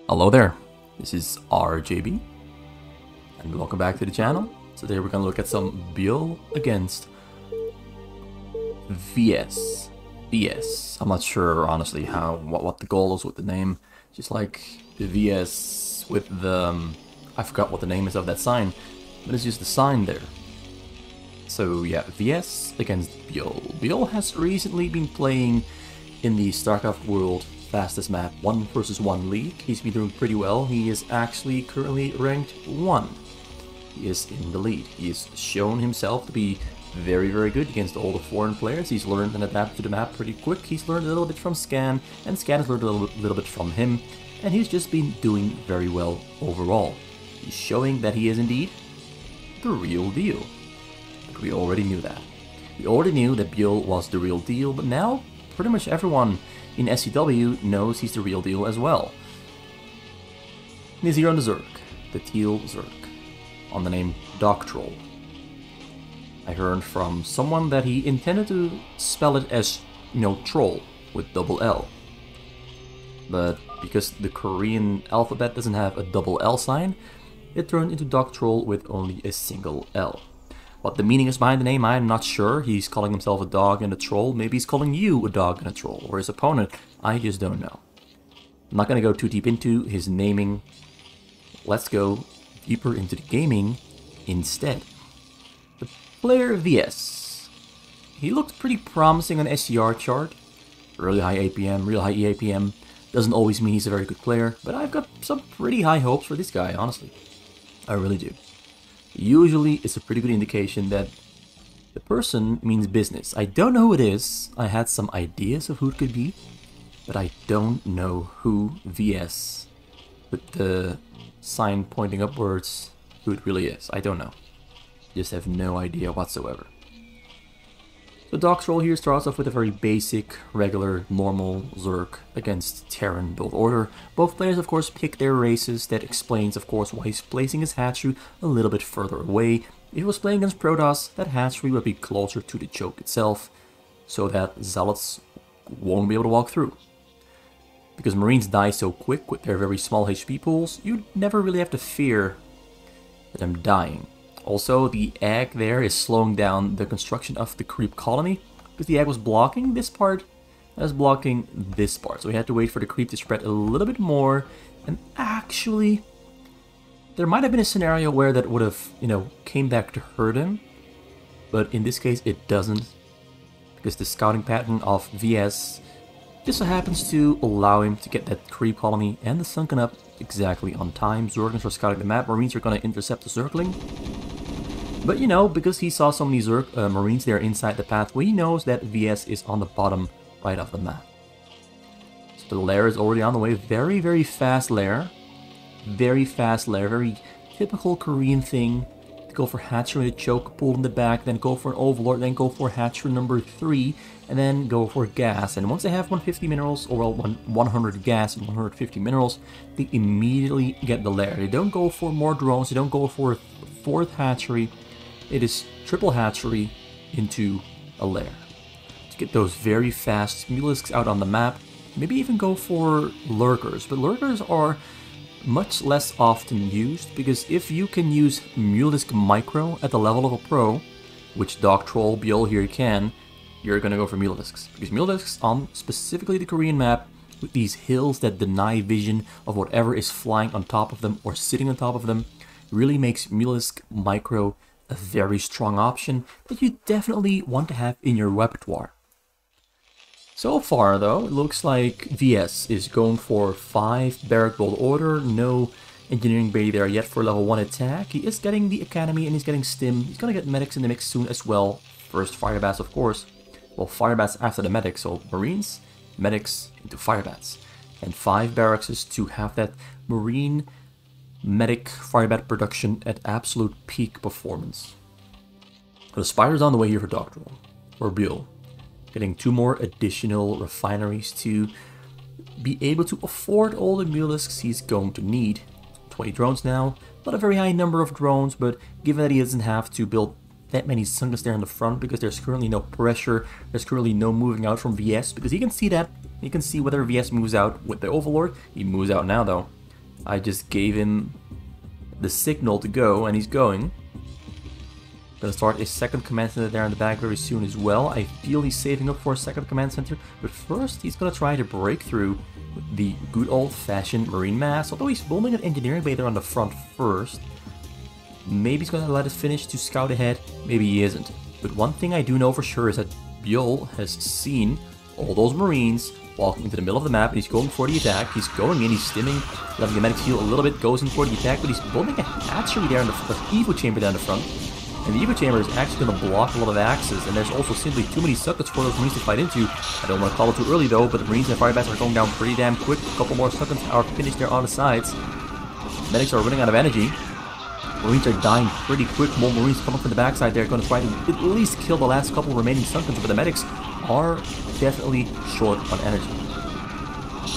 Hello there, this is RJB, and welcome back to the channel. Today we're gonna look at some ByuL against VS. I'm not sure honestly what the goal is with the name. Just like the VS with the I forgot what the name is of that sign, but it's just the sign there. So yeah, VS against ByuL. ByuL has recently been playing in the StarCraft World fastest map 1 versus 1 league. He's been doing pretty well. He is actually currently ranked 1. He is in the lead. He has shown himself to be very good against all the foreign players. He's learned and adapted to the map pretty quick. He's learned a little bit from Scan, and Scan has learned a little bit from him, and he's just been doing very well overall. He's showing that he is indeed the real deal. But we already knew that. We already knew that ByuL was the real deal, but now pretty much everyone in SCW knows he's the real deal as well. He's here on the Zerg, the Teal Zerg, on the name Doctroll. I heard from someone that he intended to spell it as, troll, with double L. But because the Korean alphabet doesn't have a double L sign, it turned into Doctroll with only a single L. What the meaning is behind the name, I'm not sure. He's calling himself a dog and a troll. Maybe he's calling you a dog and a troll, or his opponent. I just don't know. I'm not going to go too deep into his naming. Let's go deeper into the gaming instead. The player VS. He looked pretty promising on SCR chart. Really high APM, real high EAPM. Doesn't always mean he's a very good player, but I've got some pretty high hopes for this guy, honestly. I really do. Usually, it's a pretty good indication that the person means business. I don't know who it is. I had some ideas of who it could be, but I don't know who VS, with the sign pointing upwards, who it really is. I don't know. Just have no idea whatsoever. The Doctroll here starts off with a very basic, regular, normal Zerg against Terran build order. Both players, of course, pick their races. That explains, of course, why he's placing his hatchery a little bit further away. If he was playing against Protoss, that hatchery would be closer to the choke itself, so that Zealots won't be able to walk through. Because Marines die so quick with their very small HP pools, you never really have to fear them dying. Also, the egg there is slowing down the construction of the creep colony, because the egg was blocking this part, and was blocking this part. So we had to wait for the creep to spread a little bit more, and actually, there might have been a scenario where that would have, came back to hurt him, but in this case it doesn't, because the scouting pattern of VS just so happens to allow him to get that creep colony and the sunken up exactly on time. Zerglings are scouting the map, Marines are going to intercept the Zergling. But because he saw so many Marines there inside the pathway, he knows that VS is on the bottom right of the map. So the lair is already on the way. Very fast lair. Very fast lair. Very typical Korean thing. To go for hatchery, to choke, pull in the back, then go for an overlord, then go for hatchery number 3, and then go for gas. And once they have 150 minerals, or well, 100 gas and 150 minerals, they immediately get the lair. They don't go for more drones, they don't go for a 4th hatchery. It is triple hatchery into a lair. To get those very fast mulisks out on the map, maybe even go for lurkers. But lurkers are much less often used, because if you can use mulisk micro at the level of a pro, which Doctroll, ByuL here can, you're gonna go for mulisks. Because mulisks on specifically the Korean map, with these hills that deny vision of whatever is flying on top of them or sitting on top of them, really makes mulisk micro a very strong option that you definitely want to have in your repertoire. So far though, it looks like VS is going for 5 barrack build order, no engineering bay there yet for level 1 attack. He is getting the academy and he's getting stim. He's gonna get medics in the mix soon as well. First firebats, of course. Well, firebats after the medics, so Marines, medics into firebats. And 5 barracks to have that Marine medic firebat production at absolute peak performance. So the spider's on the way here for Doctroll, or ByuL. Getting 2 more additional refineries to be able to afford all the mulisks he's going to need. 20 drones now, not a very high number of drones, but given that he doesn't have to build that many sungas there in the front, because there's currently no pressure, there's currently no moving out from VS, because he can see that, he can see whether VS moves out with the Overlord. He moves out now though. I just gave him the signal to go, and he's going. Gonna start a second command center there in the back very soon as well. I feel he's saving up for a second command center, but first he's gonna try to break through the good old-fashioned marine mass, although he's building an engineering bay there on the front first. Maybe he's gonna let us finish to scout ahead, maybe he isn't. But one thing I do know for sure is that ByuL has seen all those marines walking into the middle of the map, and he's going for the attack. He's going in, he's stimming, letting the medics heal a little bit, goes in for the attack, but he's building a hatchery there in the Evo chamber down the front. And the Evo chamber is actually going to block a lot of axes, and there's also simply too many suckets for those marines to fight into. I don't want to call it too early though, but the marines and firebats are going down pretty damn quick. A couple more suckets are finished there on the sides. Medics are running out of energy. Marines are dying pretty quick. More marines coming from the backside there, going to try to at least kill the last couple remaining suckets, but the medics are definitely short on energy.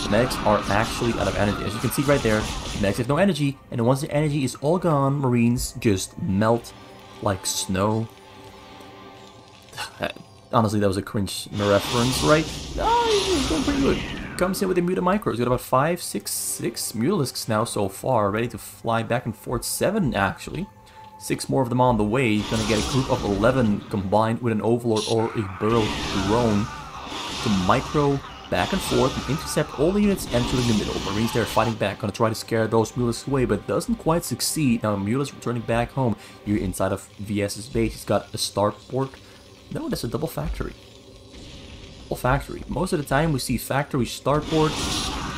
The medics are actually out of energy. As you can see right there, the medics have no energy, and once the energy is all gone, marines just melt like snow. Honestly, that was a cringe reference, right? He's doing pretty good. Comes in with the muta micros. Got about 5, 6 mutalisks now so far, ready to fly back and forth. 7 actually. 6 more of them on the way. He's gonna get a group of 11 combined with an overlord or a burrow drone to micro back and forth and intercept all the units entering the middle. Marines there fighting back, gonna try to scare those mutalisks away, but doesn't quite succeed. Now Mutalisk returning back home here inside of VS's base. He's got a starport. No, that's a double factory. Double factory. Most of the time we see factory starport.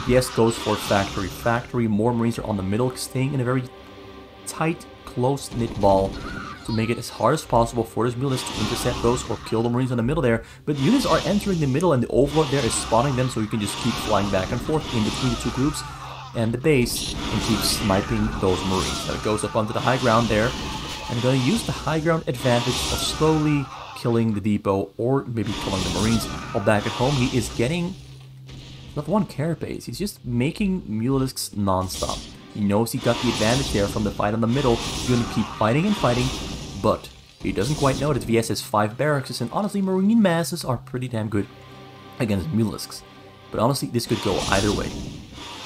VS goes for factory. Factory. More Marines are on the middle, staying in a very tight, close-knit ball to make it as hard as possible for his Mutalisk to intercept those or kill the Marines in the middle there. But units are entering the middle, and the Overlord there is spotting them, so you can just keep flying back and forth in between the two groups and the base and keep sniping those Marines. Now it goes up onto the high ground there, and going to use the high ground advantage of slowly killing the depot or maybe killing the Marines. While back at home, he is getting not one carapace. He's just making Mutalisks non-stop. He knows he got the advantage there from the fight on the middle. He's going to keep fighting and fighting, but he doesn't quite know that VS has 5 barracks, and honestly, Marine masses are pretty damn good against Mutalisks. But honestly, this could go either way.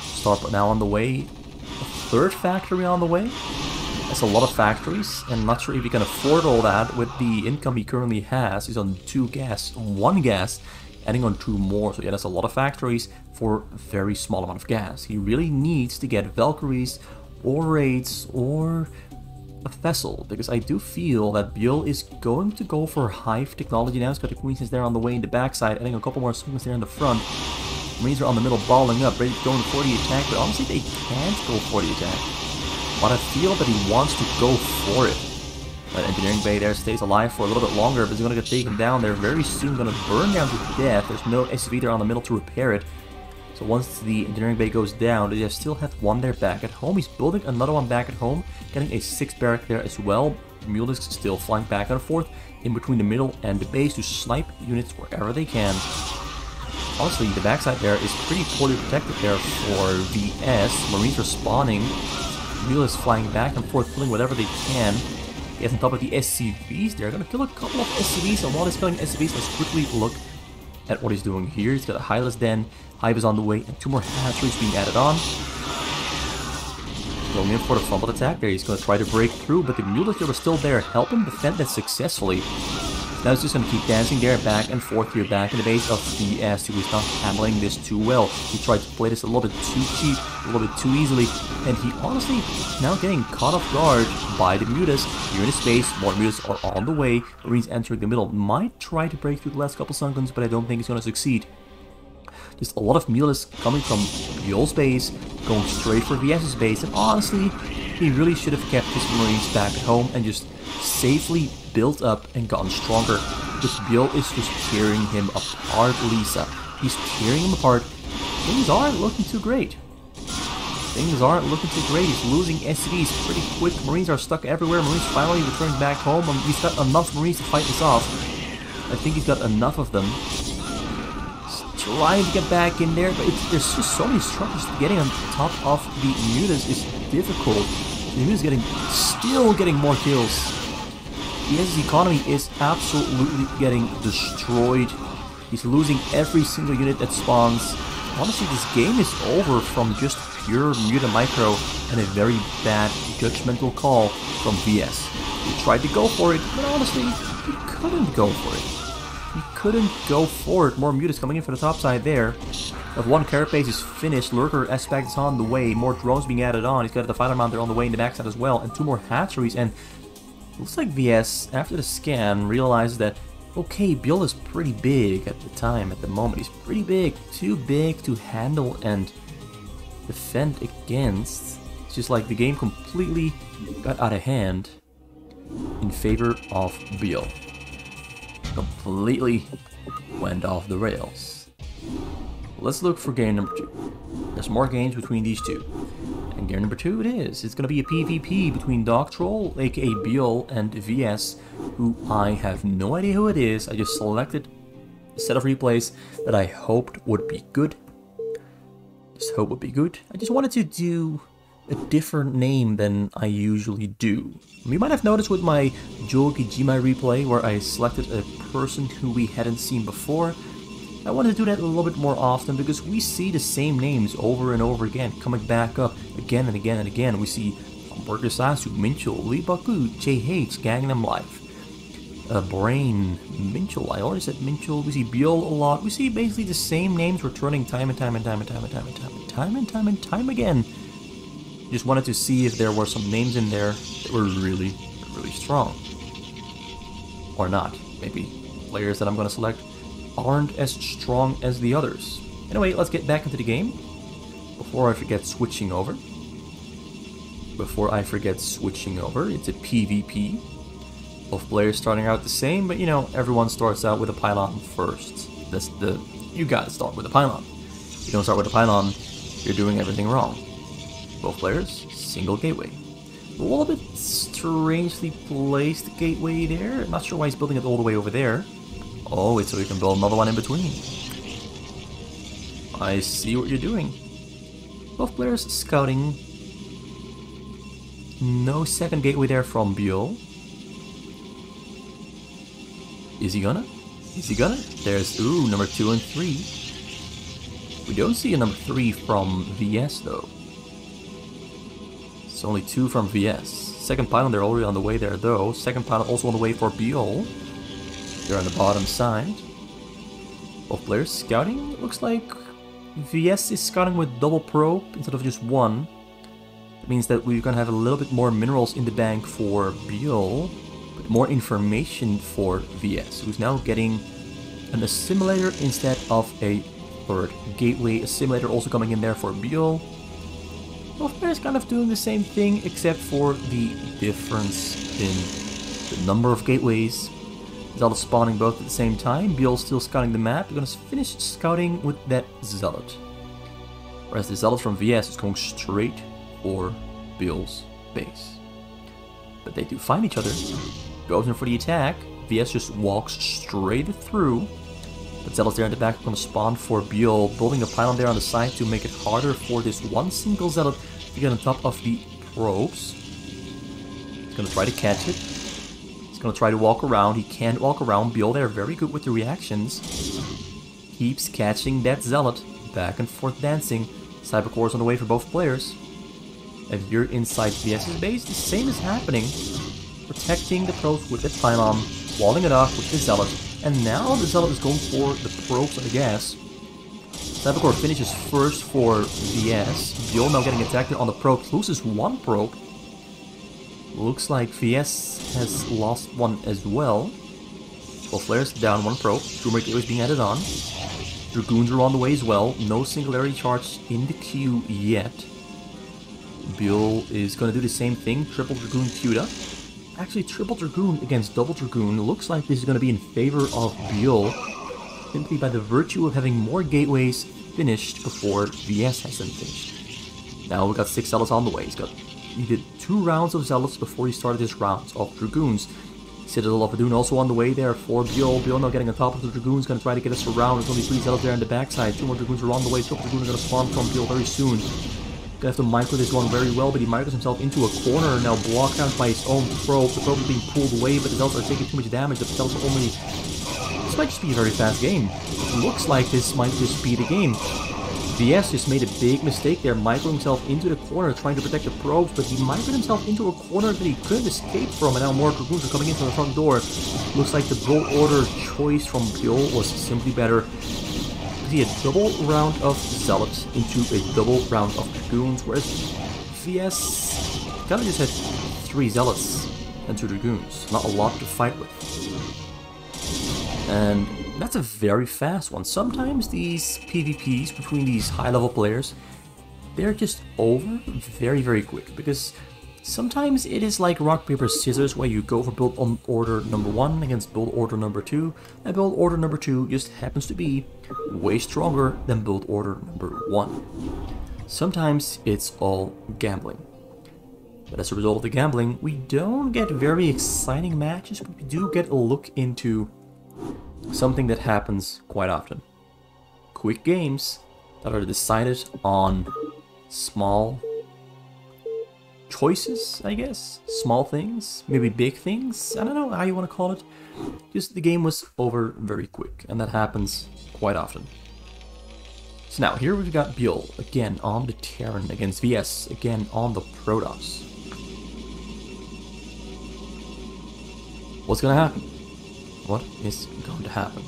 Starport now on the way. A 3rd factory on the way. That's a lot of factories, and I'm not sure if he can afford all that with the income he currently has. He's on 2 gas, 1 gas, adding on 2 more. So yeah, that's a lot of factories for a very small amount of gas. He really needs to get Valkyries or raids or a vessel, because I do feel that ByuL is going to go for Hive technology now. He's got the Queens there on the way in the backside, adding a couple more swings there in the front. Marines are on the middle balling up, ready to go for the attack, but honestly they can't go for the attack. But I feel that he wants to go for it. That engineering bay there stays alive for a little bit longer, but he's going to get taken down there very soon, going to burn down to death. There's no SCV there on the middle to repair it. So once the engineering bay goes down, they still have 1 there back at home. He's building another one back at home, getting a 6th barrack there as well. Mutalisks still flying back and forth in between the middle and the base to snipe units wherever they can. Honestly, the backside there is pretty poorly protected there for VS. Marines are spawning. Mutalisks flying back and forth, killing whatever they can. He has on top of the SCVs there. Gonna kill a couple of SCVs, and while he's killing SCVs, let's quickly look at what he's doing here. He's got a Hylas Den, Hive is on the way, and 2 more hatcheries being added on. Going in for the frontal attack there. He's gonna try to break through, but the Mutalisks are still there, help him defend that successfully. Now he's just going to keep dancing there, back and forth here, back in the base of VS, who is not handling this too well. He tried to play this a little bit too cheap, a little bit too easily, and he honestly now getting caught off guard by the Mutas. Here in his space, more Mutas are on the way. Marines entering the middle, might try to break through the last couple Sunkens, but I don't think he's going to succeed. Just a lot of Mutalisks coming from ByuL's base, going straight for VS's base, and honestly, he really should have kept his Marines back at home and just safely built up and gotten stronger, because ByuL is just tearing him apart, Lisa. He's tearing him apart. Things aren't looking too great. Things aren't looking too great. He's losing SCVs pretty quick. Marines are stuck everywhere. Marines finally returning back home. He's got enough Marines to fight this off. I think he's got enough of them. He's trying to get back in there, but there's just so many structures. Getting on top of the Mutas is difficult. The Mutas still getting more kills. VS's economy is absolutely getting destroyed. He's losing every single unit that spawns. Honestly, this game is over from just pure mutant micro and a very bad judgmental call from VS. He tried to go for it, but honestly, he couldn't go for it. He couldn't go for it. More mutants coming in for the top side there. But one carapace is finished. Lurker aspect is on the way. More drones being added on. He's got the fighter mount there on the way in the backside as well. And 2 more hatcheries. And looks like VS, after the scan, realizes that, okay, ByuL is pretty big at the moment. He's pretty big. Too big to handle and defend against. It's just like the game completely got out of hand in favor of ByuL. Completely went off the rails. Let's look for game number 2. There's more games between these two. And game number 2 it is. It's going to be a PvP between Dogtroll, aka ByuL, and VS, who I have no idea who it is. I just selected a set of replays that I hoped would be good. I just wanted to do a different name than I usually do. You might have noticed with my Joe Kijima replay where I selected a person who we hadn't seen before. I wanted to do that a little bit more often because we see the same names over and over again, coming back up again and again and again. We see Hamburger Sasu, Minchel, Lee Baku, JH, Gangnam Life, Brain, Minchel, I already said Minchel. We see ByuL a lot. We see basically the same names returning time and time again. Just wanted to see if there were some names in there that were really, really strong. Or not. Maybe players that I'm going to select aren't as strong as the others. Anyway, let's get back into the game before I forget switching over. It's a PvP of players starting out the same, but you know, everyone starts out with a pylon first. You gotta start with a pylon. If you don't start with a pylon, you're doing everything wrong. Both players, single gateway. A little bit strangely placed gateway there. I'm not sure why he's building it all the way over there. Oh, it's so you can build another one in between. I see what you're doing. Both players scouting. No second gateway there from ByuL. Is he gonna? There's, ooh, number 2 and 3. We don't see a number 3 from VS though. It's only 2 from VS. Second pylon, they're already on the way there though. Second pylon also on the way for ByuL. They're on the bottom side. Both players scouting. It looks like VS is scouting with double probe instead of just one. It means that we're gonna have a little bit more minerals in the bank for ByuL, but more information for VS, who's now getting an assimilator instead of a third gateway. Assimilator also coming in there for ByuL. Both players kind of doing the same thing, except for the difference in the number of gateways. Zealot spawning both at the same time. ByuL still scouting the map. They're going to finish scouting with that Zealot. Whereas the Zealot from VS is going straight for ByuL's base. But they do find each other. Goes in for the attack. VS just walks straight through. But Zealot's there in the back, going to spawn for ByuL. Building a pylon there on the side to make it harder for this one single Zealot to get on top of the probes. He's going to try to catch it. Gonna try to walk around. He can't walk around. ByuL there, very good with the reactions. Keeps catching that Zealot. Back and forth dancing. Cybercore's on the way for both players. And you're inside VS's base. The same is happening. Protecting the probes with the pylon. Walling it off with the Zealot. And now the Zealot is going for the probes, I guess. Cybercore finishes first for VS. ByuL now getting attacked on the probes. Loses one probe. Looks like VS has lost one as well. Both players down one probe. Tumor is being added on. Dragoons are on the way as well. No singularity charge in the queue yet. ByuL is going to do the same thing. Triple Dragoon queued up. Actually, Triple Dragoon against Double Dragoon. Looks like this is going to be in favor of ByuL. Simply by the virtue of having more gateways finished before VS has them finished. Now we've got 6 Zealots on the way. He did 2 rounds of Zealots before he started his rounds of Dragoons. Citadel of Adun also on the way there for ByuL. ByuL now getting on top of the Dragoons, going to try to get us around. There's only 3 Zealots there in the backside. 2 more Dragoons are on the way. Triple Dragoon are going to spawn from ByuL very soon. Gonna have to micro this one very well, but he micros himself into a corner, now blocked out by his own probe. The probe is being pulled away, but the Zealots are taking too much damage. The Zealots are only... This might just be a very fast game. It looks like this might just be the game. VS just made a big mistake there, microing himself into the corner trying to protect the probes, but he microed himself into a corner that he couldn't escape from, and now more dragoons are coming in from the front door. Looks like the build order choice from ByuL was simply better. He had a double round of Zealots into a double round of Dragoons, whereas VS kind of just had 3 Zealots and 2 Dragoons. Not a lot to fight with. And that's a very fast one. Sometimes these PvPs between these high-level players, they're just over very, very quick. Because sometimes it is like rock, paper, scissors, where you go for build order number 1 against build order number 2, and build order number 2 just happens to be way stronger than build order number 1. Sometimes it's all gambling. But as a result of the gambling, we don't get very exciting matches, but we do get a look into something that happens quite often. Quick games that are decided on small choices, I guess. Small things, maybe big things. I don't know how you want to call it. Just the game was over very quick, and that happens quite often. So now here we've got ByuL again on the Terran against VS again on the Protoss. What's gonna happen? What is going to happen?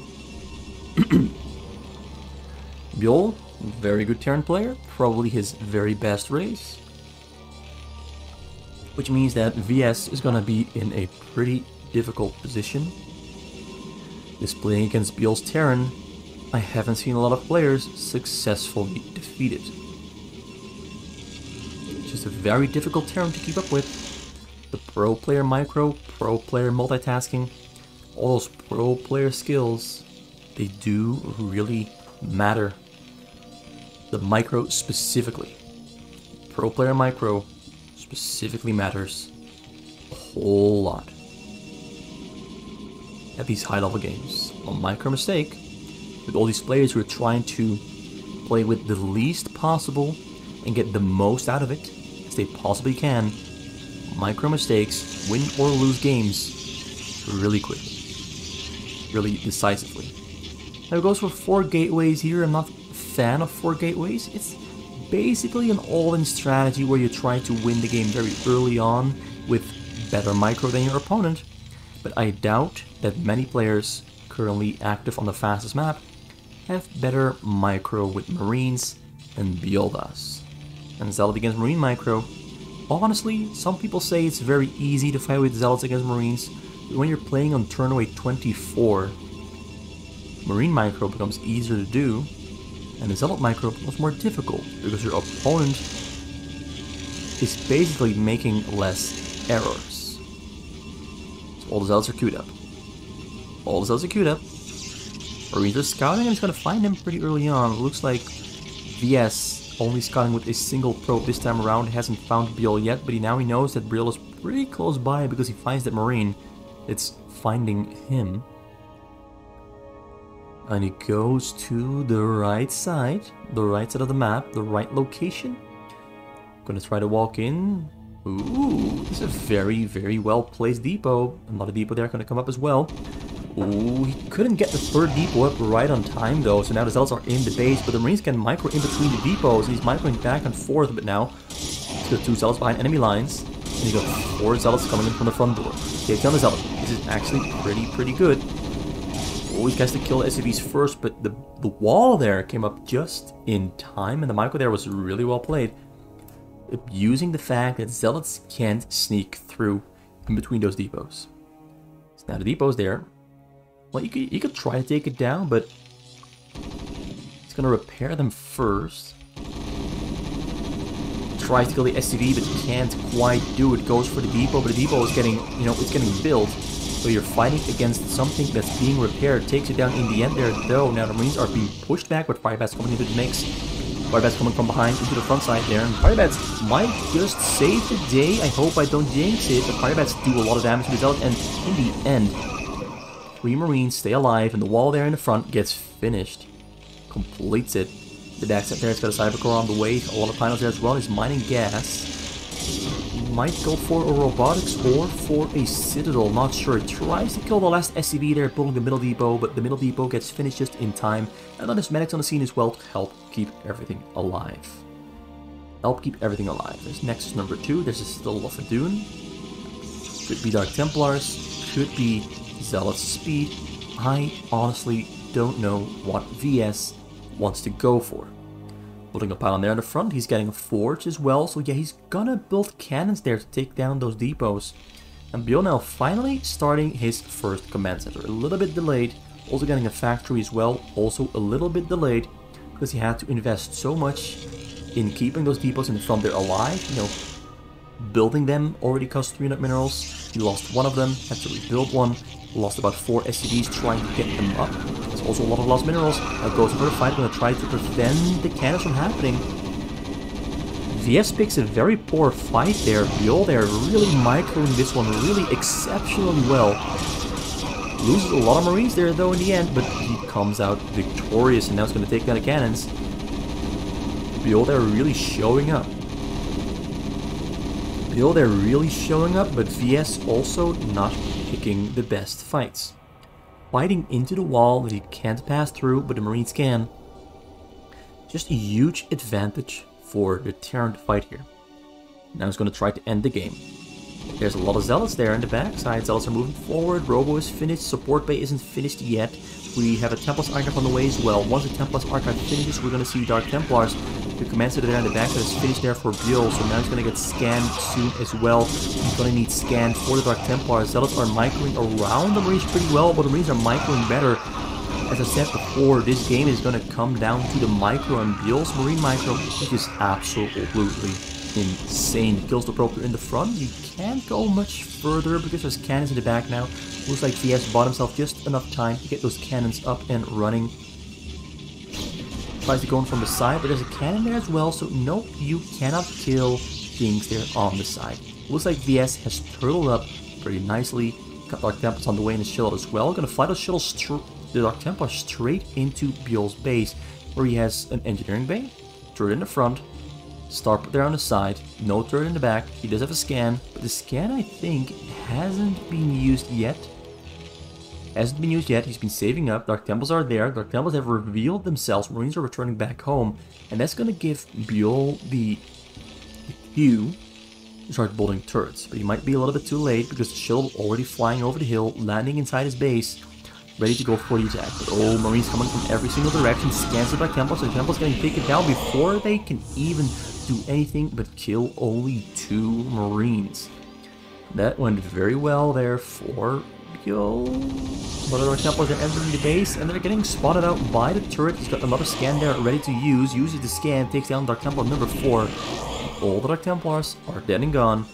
ByuL, very good Terran player, probably his very best race. Which means that VS is gonna be in a pretty difficult position. This playing against ByuL's Terran, I haven't seen a lot of players successfully defeat it. It's just a very difficult Terran to keep up with. The pro player micro, pro player multitasking, all those pro player skills, they do really matter. The micro specifically. Pro player micro specifically matters a whole lot. At these high level games, a micro mistake, with all these players who are trying to play with the least possible and get the most out of it as they possibly can, micro mistakes win or lose games really quickly. Really decisively. Now it goes for 4 gateways here. I'm not a fan of 4 gateways. It's basically an all-in strategy where you try to win the game very early on with better micro than your opponent. But I doubt that many players currently active on the fastest map have better micro with Marines than ByuL does. And Zealot against Marine micro, honestly, some people say it's very easy to fight with Zealots against Marines. When you're playing on turn away 24, Marine micro becomes easier to do, and the Zealot micro becomes more difficult, because your opponent is basically making less errors. So all the Zealots are queued up. All the Zealots are queued up. Marines are scouting, and he's going to find him pretty early on. It looks like VS only scouting with a single probe this time around. He hasn't found ByuL yet, but now he knows that ByuL is pretty close by because he finds that Marine. It's finding him. And he goes to the right side of the map, the right location. Gonna try to walk in. Ooh, this is a very, very well placed depot. Another depot there gonna come up as well. Ooh, he couldn't get the 3rd depot up right on time though, so now the Zealots are in the base, but the Marines can micro in between the depots, and he's microing back and forth a bit now. He's got 2 Zealots behind enemy lines, and he's got 4 Zealots coming in from the front door. Take down the Zealot. This is actually pretty good. Always gets to kill the SCVs first, but the wall there came up just in time, and the micro there was really well played. Abusing the fact that Zealots can't sneak through in between those depots. So now the depot's there. Well, you could try to take it down, but it's gonna repair them first. Tries to kill the SCV, but can't quite do it. Goes for the depot, but the depot is getting, it's getting built. So you're fighting against something that's being repaired. Takes it down in the end there, though. Now the Marines are being pushed back with Firebats coming into the mix. Firebats coming from behind into the front side there. And Firebats might just save the day. I hope I don't jinx it. But Firebats do a lot of damage to the Zealot. And in the end, 3 Marines stay alive. And the wall there in the front gets finished. Completes it. The Dax there has got a Cybercore on the way. A lot of panels there as well. He's mining gas. Might go for a robotics or for a citadel, not sure. Tries to kill the last SCV there, pulling the middle depot, but the middle depot gets finished just in time. And then his medics on the scene as well to help keep everything alive. Help keep everything alive. There's Nexus number 2, there's a Citadel of Adun. Could be Dark Templars, could be Zealot's Speed. I honestly don't know what VS wants to go for. Building a pylon there in the front, he's getting a forge as well, so yeah, he's gonna build cannons there to take down those depots. And ByuL now finally starting his first command center, a little bit delayed, also getting a factory as well, also a little bit delayed, because he had to invest so much in keeping those depots in the front there alive, you know, building them already cost 300 minerals, he lost one of them, had to rebuild one, lost about 4 SCVs trying to get them up. There's also a lot of lost minerals. Now goes for the fight, gonna try to prevent the cannons from happening. VS picks a very poor fight there. ByuL there really microing this one really exceptionally well. Loses a lot of marines there though in the end, but he comes out victorious and now it's gonna take down the cannons. ByuL there really showing up. ByuL there really showing up, but VS also not picking the best fights. Fighting into the wall that he can't pass through, but the Marines can. Just a huge advantage for the Terran to fight here. Now he's going to try to end the game. There's a lot of Zealots there in the backside. Zealots are moving forward. Robo is finished. Support Bay isn't finished yet. We have a Templars Archive on the way as well. Once the Templars Archive finishes, we're going to see Dark Templars. The command center there in the back that is finished there for ByuL, so now he's going to get scanned soon as well. He's going to need scan for the Dark Templars. Zealots are microing around the Marines pretty well, but the Marines are microing better. As I said before, this game is going to come down to the micro, and ByuL's Marine micro, which is absolutely insane. Kills the Proctor in the front. You can't go much further because there's cannons in the back now. Looks like VS bought himself just enough time to get those cannons up and running. Tries to go in from the side, but there's a cannon there as well, so nope, you cannot kill things there on the side. Looks like VS has turtled up pretty nicely. Got Dark Templars on the way in his shuttle as well. Gonna fly those shuttles, the Dark Templar straight into ByuL's base, where he has an engineering bay, turret in the front, Starport there on the side, no turret in the back. He does have a scan, but the scan I think hasn't been used yet. He's been saving up. Dark Temples are there. Dark Temples have revealed themselves. Marines are returning back home. And that's going to give ByuL the cue to start building turrets. But he might be a little bit too late because the shuttle already flying over the hill, landing inside his base, ready to go for the attack. But oh, Marines coming from every single direction. Scans the Dark Temples. The Temples getting taken down before they can even do anything but kill only 2 Marines. That went very well there for ByuL. But the Dark Templars are entering the base and they're getting spotted out by the turret. He's got another scan there ready to use. Uses the scan, takes down Dark Templar number 4. All the Dark Templars are dead and gone.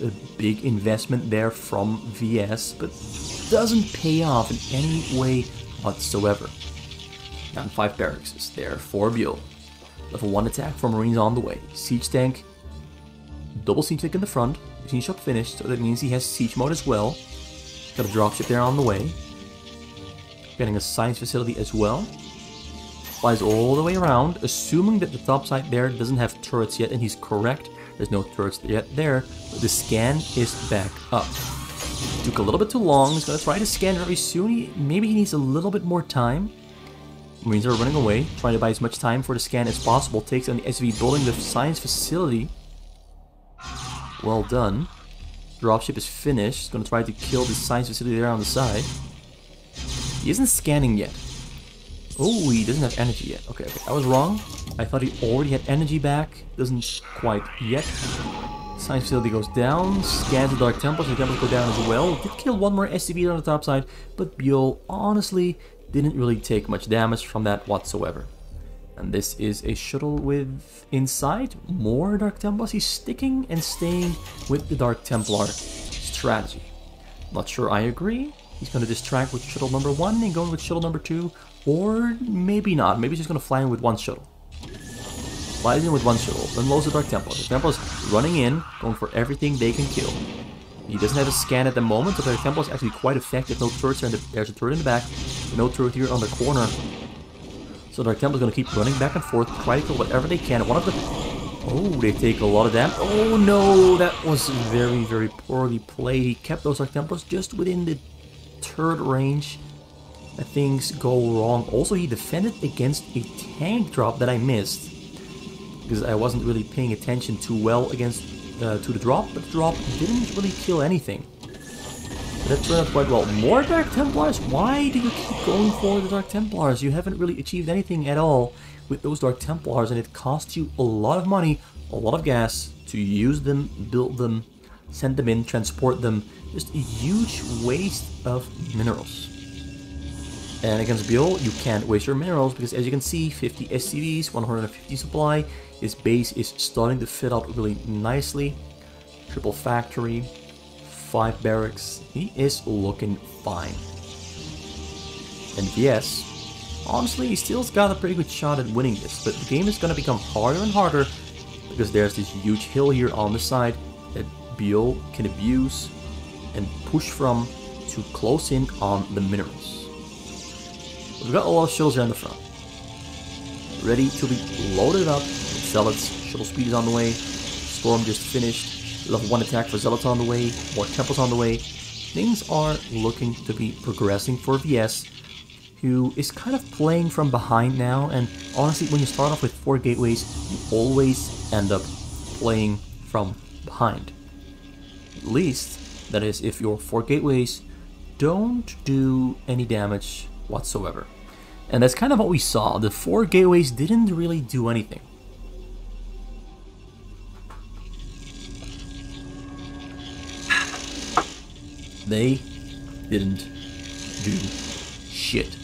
A big investment there from VS, but doesn't pay off in any way whatsoever. Down 5 barracks is there for ByuL. Level 1 attack for Marines on the way. Siege tank. Double siege tank in the front. Siege shop finished, so that means he has siege mode as well. Got a dropship there on the way. Getting a science facility as well. Flies all the way around, assuming that the top side there doesn't have turrets yet, and he's correct. There's no turrets yet there, but the scan is back up. Took a little bit too long. He's going to try to scan very soon. Maybe he needs a little bit more time. Marines are running away, trying to buy as much time for the scan as possible. Takes on the SV, building the science facility. Well done. Dropship is finished. Going to try to kill the science facility there on the side. He isn't scanning yet. Oh, he doesn't have energy yet. Okay, I was wrong. I thought he already had energy back. Doesn't quite yet. Science facility goes down. Scans the Dark Templars. The Templars go down as well. Did kill 1 more SCV on the top side, but ByuL honestly didn't really take much damage from that whatsoever. And this is a shuttle with inside more Dark Templars. He's sticking and staying with the Dark Templar strategy. Not sure I agree. He's going to distract with shuttle number 1 and going with shuttle number 2. Or maybe not. Maybe he's just going to fly in with 1 shuttle. Flies in with 1 shuttle. Then loads the Dark Templar. The Templars running in, going for everything they can kill. He doesn't have a scan at the moment, so the Templar is actually quite effective. No turrets there. There's a turret in the back. No turret here on the corner. So the Dark Templar is going to keep running back and forth, try to kill whatever they can. One of the Oh, they take a lot of damage. Oh no, that was very, very poorly played. He kept those Dark Templars just within the turret range. Things go wrong. Also, he defended against a tank drop that I missed, because I wasn't really paying attention too well against to the drop, but the drop didn't really kill anything. That turned out quite well. More Dark Templars? Why do you keep going for the Dark Templars? You haven't really achieved anything at all with those Dark Templars, and it costs you a lot of money, a lot of gas to use them, build them, send them in, transport them. Just a huge waste of minerals. And against ByuL, you can't waste your minerals because, as you can see, 50 SCVs, 150 supply. His base is starting to fit out really nicely. Triple factory, 5 barracks. He is looking fine. And yes, honestly, he still's got a pretty good shot at winning this, but the game is going to become harder and harder because there's this huge hill here on the side that ByuL can abuse and push from to close in on the minerals. We've got a lot of shuttles here in the front, ready to be loaded up with zealots. Shuttle speed is on the way. Storm just finished. Level 1 attack for zealots on the way. More temples on the way. Things are looking to be progressing for VS, who is kind of playing from behind now. And honestly, when you start off with 4 gateways, you always end up playing from behind. At least, that is, if your 4 gateways don't do any damage whatsoever. And that's kind of what we saw. The 4 gateways didn't really do anything. They didn't do shit.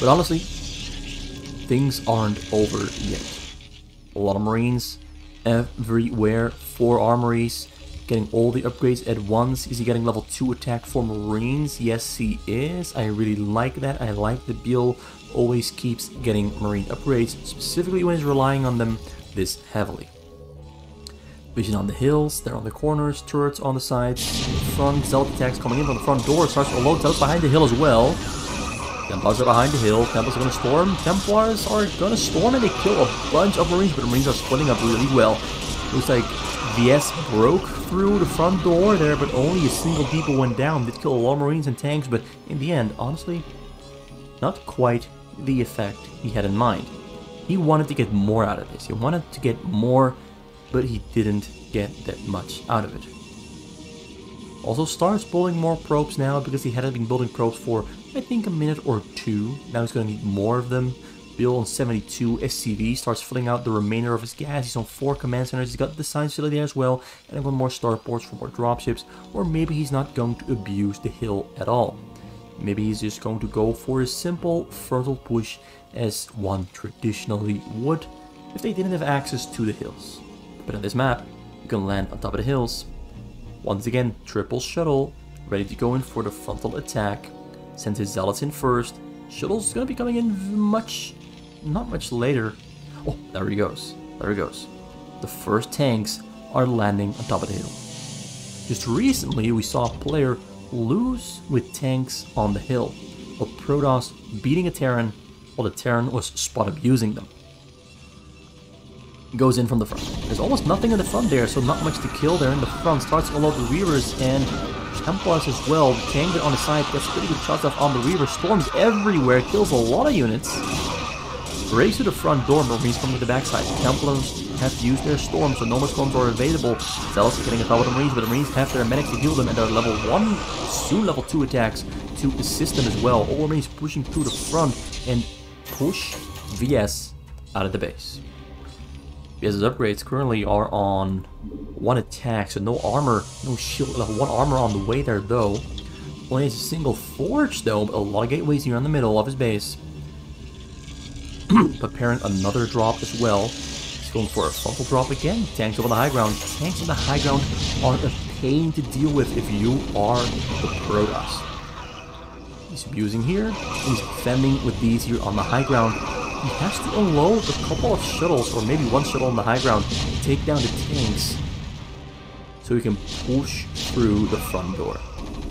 But honestly, things aren't over yet. A lot of Marines everywhere, 4 armories, getting all the upgrades at once. Is he getting level 2 attack for Marines? Yes, he is. I really like that. I like that ByuL always keeps getting Marine upgrades, specifically when he's relying on them this heavily. Vision on the hills, they're on the corners, turrets on the sides, front, zealot attacks coming in from the front door, starts to load zealots behind the hill as well. Templars are behind the hill, Templars are going to storm, Templars are going to storm, and they kill a bunch of Marines, but the Marines are splitting up really well. Looks like VS broke through the front door there, but only a single people went down. Did kill a lot of Marines and tanks, but in the end, honestly, not quite the effect he had in mind. He wanted to get more out of this. He wanted to get more, but he didn't get that much out of it. Also starts building more probes now because he hadn't been building probes for, I think, a minute or 2. Now he's going to need more of them. ByuL on 72 SCV starts filling out the remainder of his gas. He's on 4 command centers. He's got the science facility there as well, and 1 more starports for more dropships. Or maybe he's not going to abuse the hill at all. Maybe he's just going to go for a simple frontal push as one traditionally would if they didn't have access to the hills. But on this map, you can land on top of the hills. Once again, triple shuttle, ready to go in for the frontal attack. Sends his zealots in first. Shuttle's gonna be coming in not much later. Oh, there he goes. There he goes. The first tanks are landing on top of the hill. Just recently, we saw a player lose with tanks on the hill. A Protoss beating a Terran while the Terran was spot abusing them. Goes in from the front. There's almost nothing in the front there, so not much to kill there in the front. Starts to unload the Reavers and Templars as well. Tank on the side gets pretty good shots off on the Reaver. Storms everywhere, kills a lot of units. Breaks to the front door, Marines coming to the backside. Templars have used their storms, so no more storms are available. Zealots are getting a top of the Marines, but the Marines have their medics to heal them, and they're level 1, soon level 2 attacks to assist them as well. All Marines pushing through the front and push VS out of the base. VS's upgrades currently are on 1 attack, so no armor, no shield, level 1 armor on the way there though. Only has a single forge though, but a lot of gateways here in the middle of his base. Preparing another drop as well. He's going for a frontal drop again. Tanks over the high ground. Tanks on the high ground are a pain to deal with if you are the Protoss. He's abusing here. He's defending with these here on the high ground. He has to unload a couple of shuttles, or maybe 1 shuttle on the high ground, to take down the tanks so he can push through the front door.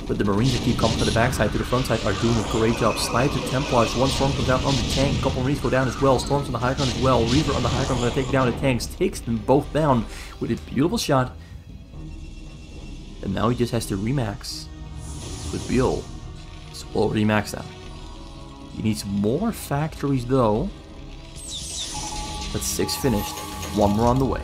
But the Marines that keep coming to the backside, to the front side, are doing a great job. Slide to Templars. One Storm comes down on the tank. A couple Marines go down as well. Storms on the high ground as well. Reaver on the high ground going to take down the tanks. Takes them both down with a beautiful shot. And now he just has to remax with ByuL. It's already maxed out. He needs more factories though. That's 6 finished. 1 more on the way.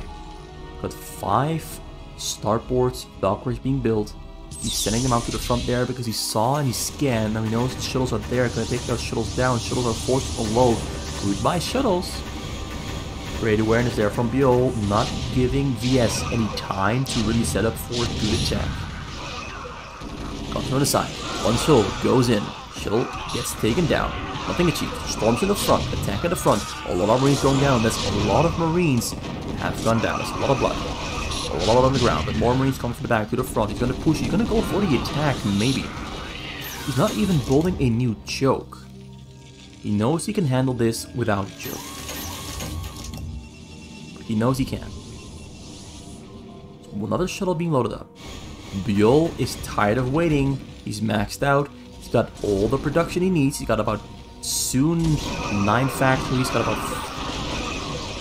Got 5 starboards, Valkyries being built. He's sending them out to the front there because he saw and he scanned. Now he knows the shuttles are there. Gonna take those shuttles down. Shuttles are forced to load. Goodbye shuttles. Great awareness there from ByuL, not giving VS any time to really set up for a good attack. Comes on the side. One shuttle goes in. Shuttle gets taken down. Nothing achieved. Storms in the front. Attack at the front. A lot of Marines going down. That's a lot of Marines have gone down. That's a lot of blood. A lot on the ground, but more Marines coming from the back to the front. He's going to push. He's going to go for the attack, maybe. He's not even building a new choke. He knows he can handle this without a choke. He knows he can. So another shuttle being loaded up. ByuL is tired of waiting. He's maxed out. He's got all the production he needs. He's got about soon 9 factories. He's got about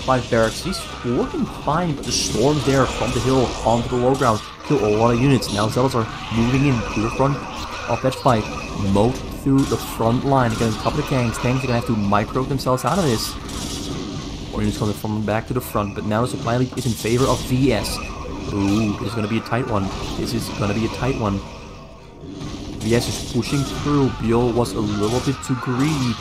5 barracks. He's working fine, but the storms there from the hill onto the low ground kill a lot of units. Now Zealots are moving in to the front of that fight. Moat through the front line. Again, a couple of tanks. Tanks are going to have to micro themselves out of this. More units coming from back to the front, but now the supply lead is in favor of VS. Ooh, this is going to be a tight one. This is going to be a tight one. VS is pushing through. ByuL was a little bit too greedy.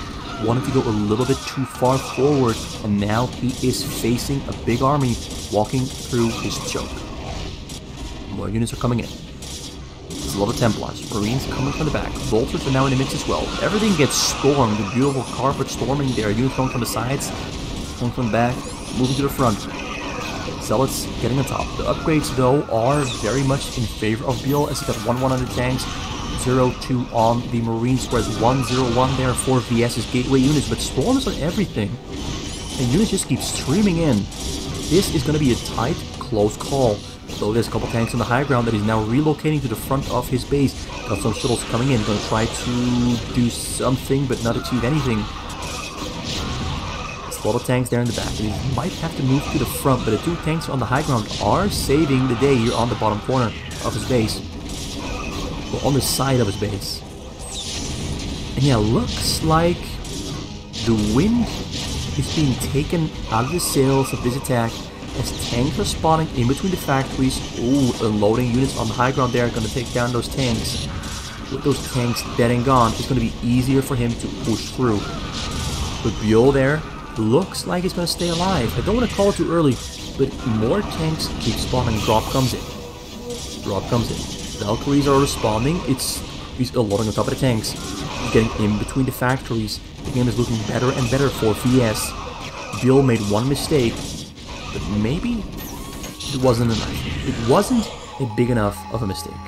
Wanted to go a little bit too far forward, and now he is facing a big army walking through his choke. More units are coming in. There's a lot of Templars. Marines coming from the back. Vultures are now in the midst as well. Everything gets stormed. The beautiful carpet storming there. Units coming from the sides, coming from the back, moving to the front. Zealots getting on top. The upgrades, though, are very much in favor of ByuL, as he's got 1-100 tanks. 0-2 on the Marines, whereas 1-0-1 there for VS's gateway units, but storms on everything. And units just keep streaming in. This is going to be a tight, close call. Though there's a couple tanks on the high ground that he's now relocating to the front of his base. Got some shuttles coming in, going to try to do something, but not achieve anything. There's a lot of tanks there in the back, and he might have to move to the front, but the 2 tanks on the high ground are saving the day here on the bottom corner of his base. On the side of his base. And yeah, looks like the wind is being taken out of the sails of this attack as tanks are spawning in between the factories. Ooh, unloading units on the high ground there are going to take down those tanks. With those tanks dead and gone, it's going to be easier for him to push through. But ByuL there looks like he's going to stay alive. I don't want to call it too early, but more tanks keep spawning. Drop comes in. Drop comes in. Valkyries are responding. He's loading on top of the tanks. He's getting in between the factories. The game is looking better and better for VS. ByuL made one mistake, but maybe it wasn't enough. It wasn't a big enough of a mistake.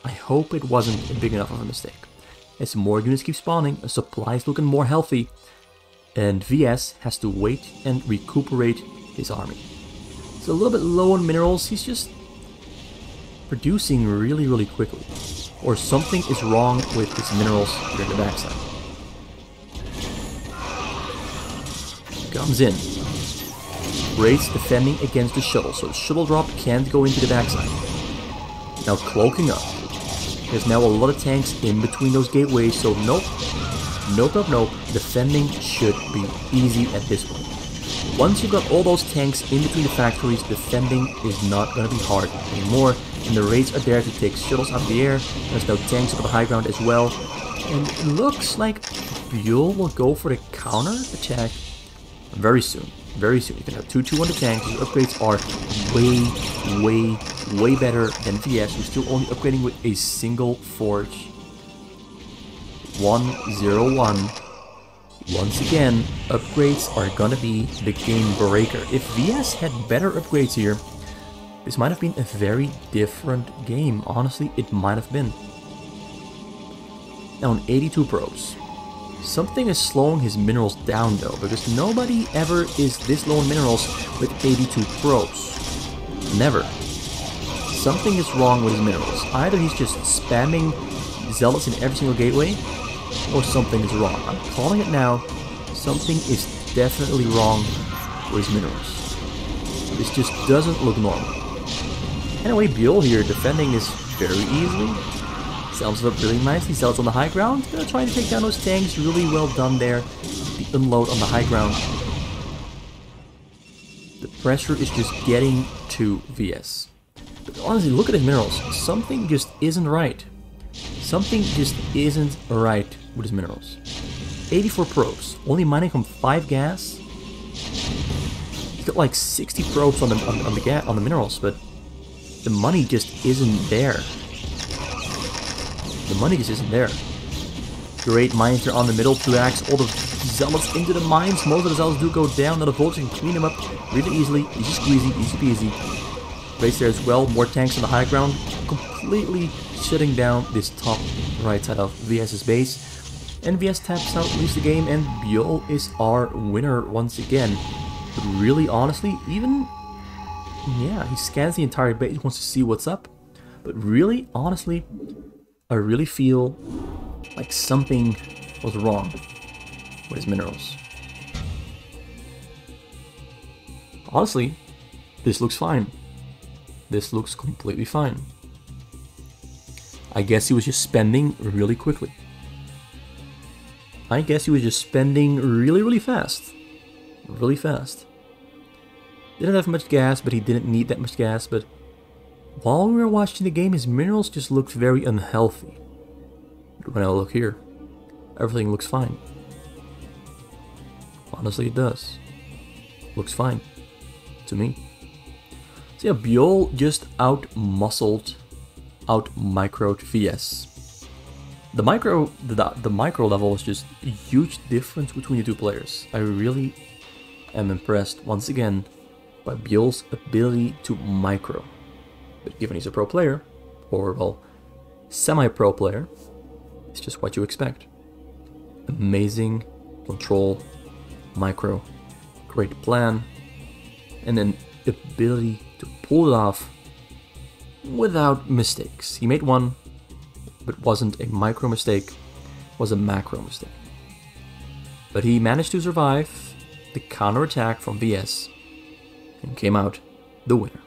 I hope it wasn't a big enough of a mistake. As more units keep spawning, a supply is looking more healthy, and VS has to wait and recuperate his army. It's a little bit low on minerals. He's just producing really quickly, or something is wrong with his minerals here in the backside. Comes in, raids defending against the shuttle, so the shuttle drop can't go into the backside. Now cloaking up. There's now a lot of tanks in between those gateways, so nope. Defending should be easy at this point. Once you've got all those tanks in between the factories, defending is not going to be hard anymore. And the raids are there to take shuttles out of the air. There's now tanks up the high ground as well. And it looks like ByuL will go for the counter attack very soon. Very soon. You can have 2-2 on the tanks. The upgrades are way better than VS. We're still only upgrading with a single forge. 1-0-1. Once again, upgrades are gonna be the game breaker. If VS had better upgrades here, this might have been a very different game. Honestly, it might have been. Now on 82 probes. Something is slowing his minerals down though, because nobody ever is this low in minerals with 82 probes. Never. something is wrong with his minerals. Either he's just spamming zealots in every single gateway, or something is wrong. I'm calling it now. Something is definitely wrong with his minerals. This just doesn't look normal. Anyway, ByuL here defending this very easily. Sells it up really nicely. Sells on the high ground. Trying to take down those tanks. Really well done there. The unload on the high ground. The pressure is just getting to VS. But honestly, look at his minerals. Something just isn't right. Something just isn't right with his minerals. 84 probes, only mining from 5 gas. He's got like 60 probes on the minerals, but the money just isn't there. The money just isn't there. Great mines are on the middle, 2x, all the zealots into the mines. Most of the zealots do go down, now the vultures can clean them up really easily, easy squeezy, easy peasy. Race there as well, more tanks on the high ground, completely shutting down this top right side of VS's base. And VS taps out, leaves the game, and ByuL is our winner once again. But really, honestly, even... yeah, he scans the entire base, wants to see what's up. But really, honestly, I really feel like something was wrong with his minerals. Honestly, this looks fine. This looks completely fine. I guess he was just spending really quickly. I guess he was just spending really fast. Really fast. Didn't have much gas, but he didn't need that much gas. But while we were watching the game, his minerals just looked very unhealthy. But when I look here, everything looks fine. Honestly, it does. Looks fine. To me. So yeah, ByuL just out-muscled, out-microed VS. The micro level was just a huge difference between the two players. I really am impressed once again by ByuL's ability to micro. But given he's a pro player, or well, semi-pro player, it's just what you expect. Amazing control, micro, great plan, and then the ability to pull it off without mistakes. He made one, but wasn't a micro mistake, was a macro mistake. But he managed to survive the counterattack from VS and came out the winner.